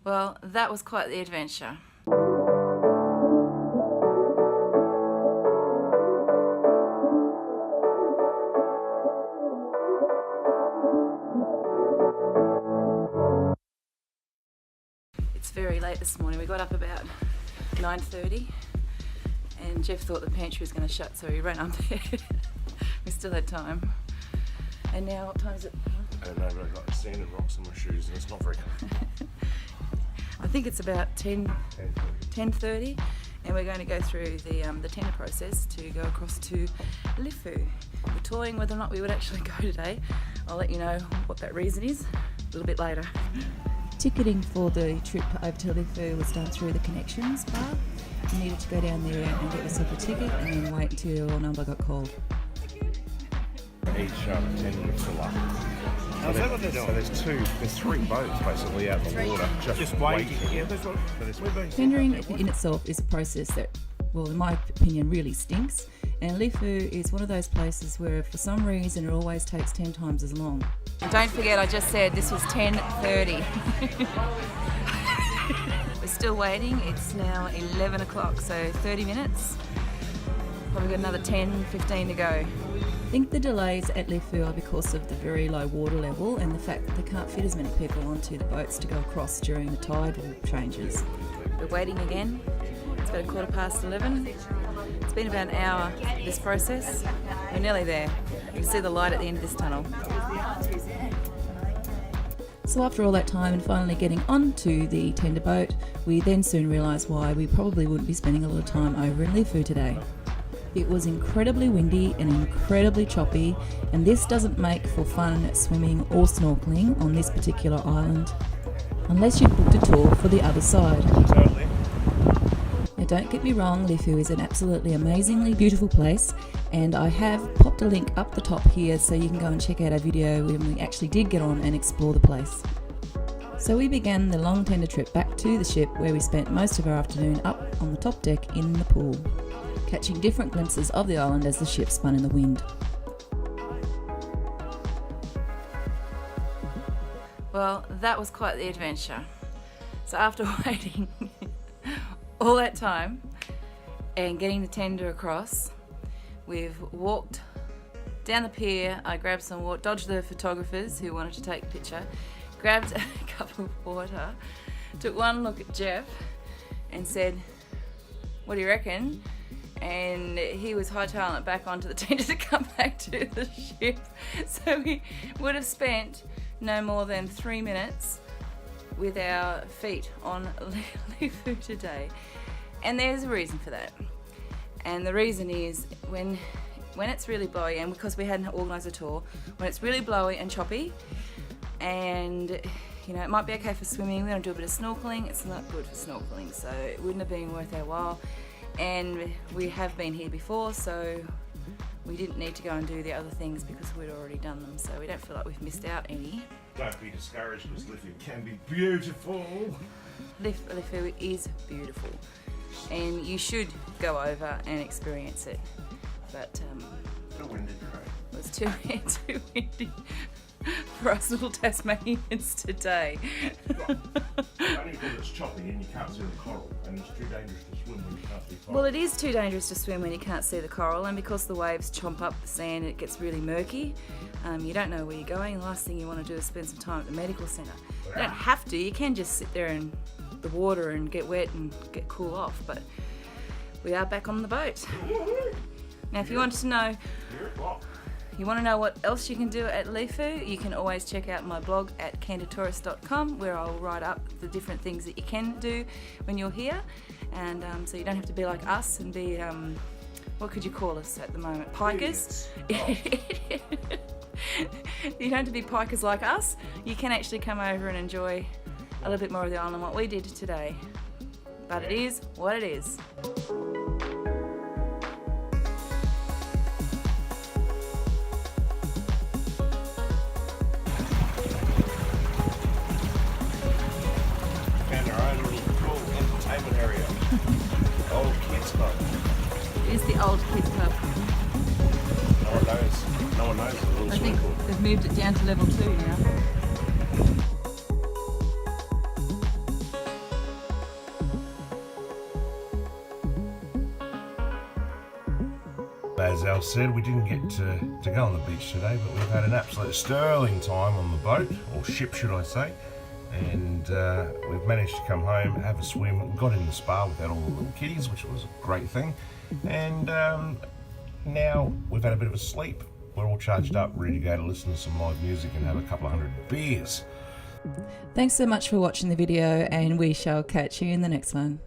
Well, that was quite the adventure. It's very late this morning. We got up about 9:30 and Jeff thought the pantry was going to shut, so he ran up there. We still had time. And now, what time is it? I don't know, but I've got sand and rocks in my shoes and it's not very comfortable. I think it's about 10:30, and we're going to go through the tender process to go across to Lifou. We're toying whether or not we would actually go today. I'll let you know what that reason is a little bit later. Ticketing for the trip over to Lifou was done through the connections bar. You needed to go down there and get yourself a ticket and then wait until your number got called. Each tender to fill up. So there's three boats basically out in the water just waiting. Yeah, that's what Tendering in itself is a process that, well, in my opinion, really stinks. And Lifou is one of those places where for some reason it always takes 10 times as long. Don't forget, I just said this was 10:30. We're still waiting. It's now 11 o'clock, so 30 minutes. Probably got another 10-15 to go. I think the delays at Lifou are because of the very low water level and the fact that they can't fit as many people onto the boats to go across during the tidal changes. We're waiting again. It's about 11:15. It's been about an hour, this process. We're nearly there. You can see the light at the end of this tunnel. So after all that time and finally getting onto the tender boat, we then soon realised why we probably wouldn't be spending a lot of time over in Lifou today. It was incredibly windy and incredibly choppy, and this doesn't make for fun swimming or snorkeling on this particular island, unless you've booked a tour for the other side. Totally. Now don't get me wrong, Lifou is an absolutely amazingly beautiful place, and I have popped a link up the top here so you can go and check out our video when we actually did get on and explore the place. So we began the long tender trip back to the ship, where we spent most of our afternoon up on the top deck in the pool, catching different glimpses of the island as the ship spun in the wind. Well, that was quite the adventure. So after waiting all that time and getting the tender across, we've walked down the pier. I grabbed some water, dodged the photographers who wanted to take a picture, grabbed a cup of water, took one look at Jeff and said, "What do you reckon?" And he was hightailing it back onto the tender to come back to the ship. So we would have spent no more than 3 minutes with our feet on Lifou today. And there's a reason for that. And the reason is when it's really blowy, and because we hadn't organised a tour, when it's really blowy and choppy, and you know, it might be okay for swimming, we want to do a bit of snorkeling, it's not good for snorkeling, so it wouldn't have been worth our while. And we have been here before, so we didn't need to go and do the other things because we'd already done them, so we don't feel like we've missed out any. Don't be discouraged because Lifou can be beautiful. Lifou is beautiful, and you should go over and experience it. But The windy it was too windy for us little Tasmanians today. Only because it's choppy and you can't see the coral, and it's too dangerous to swim when you can't see coral. Well, it is too dangerous to swim when you can't see the coral, and because the waves chomp up the sand, it gets really murky. You don't know where you're going. The last thing you want to do is spend some time at the medical centre. You don't have to. You can just sit there in the water and get wet and get cool off. But we are back on the boat. Now, if you want to know, what else you can do at Lifou, you can always check out my blog at candidtourist.com, where I'll write up the different things that you can do when you're here. And so you don't have to be like us and be, what could you call us at the moment? Pikers? You don't have to be pikers like us. You can actually come over and enjoy a little bit more of the island, what we did today. But it is what it is. Found our own little cool entertainment area. Old kids club. It is the old kids club. No one knows. No one knows the little I swimming think pool. they've moved it down to level 2 now. as Al said, we didn't get to go on the beach today, but we've had an absolute sterling time on the boat, or ship should I say, and we've managed to come home, have a swim, got in the spa without all the little kiddies, which was a great thing, and now we've had a bit of a sleep. We're all charged up, ready to go to listen to some live music and have a couple of 100 beers. Thanks so much for watching the video, and we shall catch you in the next one.